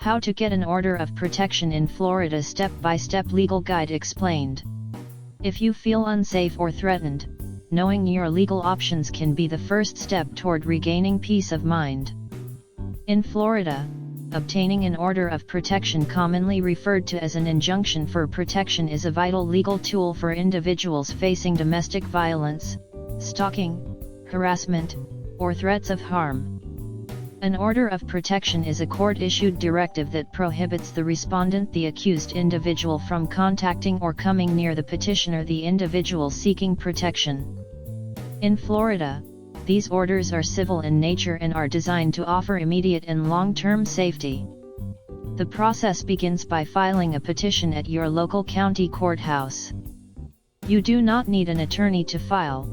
How to get an order of protection in Florida, step-by-step legal guide explained. If you feel unsafe or threatened, knowing your legal options can be the first step toward regaining peace of mind. In Florida, obtaining an order of protection, commonly referred to as an injunction for protection, is a vital legal tool for individuals facing domestic violence, stalking, harassment, or threats of harm. An order of protection is a court-issued directive that prohibits the respondent, the accused individual, from contacting or coming near the petitioner, the individual seeking protection. In Florida, these orders are civil in nature and are designed to offer immediate and long-term safety. The process begins by filing a petition at your local county courthouse. You do not need an attorney to file,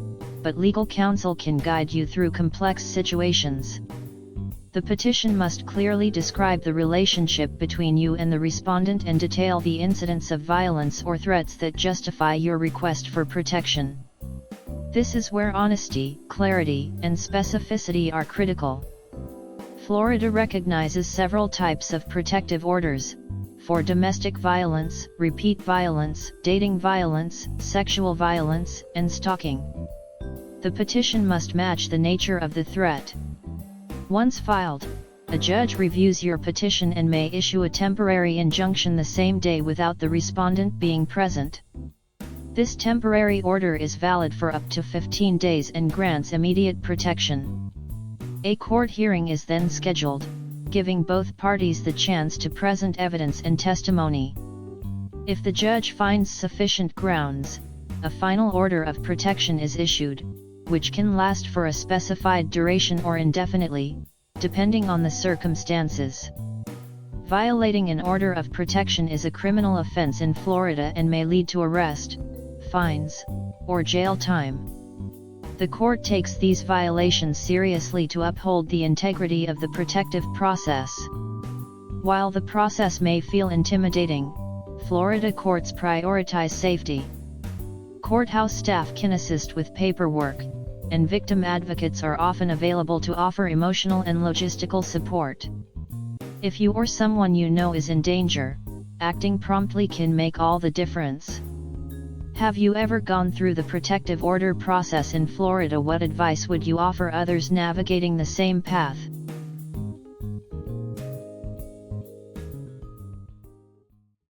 but legal counsel can guide you through complex situations. The petition must clearly describe the relationship between you and the respondent and detail the incidents of violence or threats that justify your request for protection. This is where honesty, clarity, and specificity are critical. Florida recognizes several types of protective orders: for domestic violence, repeat violence, dating violence, sexual violence, and stalking. The petition must match the nature of the threat. Once filed, a judge reviews your petition and may issue a temporary injunction the same day without the respondent being present. This temporary order is valid for up to 15 days and grants immediate protection. A court hearing is then scheduled, giving both parties the chance to present evidence and testimony. If the judge finds sufficient grounds, a final order of protection is issued, which can last for a specified duration or indefinitely, depending on the circumstances. Violating an order of protection is a criminal offense in Florida and may lead to arrest, fines, or jail time. The court takes these violations seriously to uphold the integrity of the protective process. While the process may feel intimidating, Florida courts prioritize safety. Courthouse staff can assist with paperwork, and victim advocates are often available to offer emotional and logistical support. If you or someone you know is in danger, acting promptly can make all the difference. Have you ever gone through the protective order process in Florida? What advice would you offer others navigating the same path?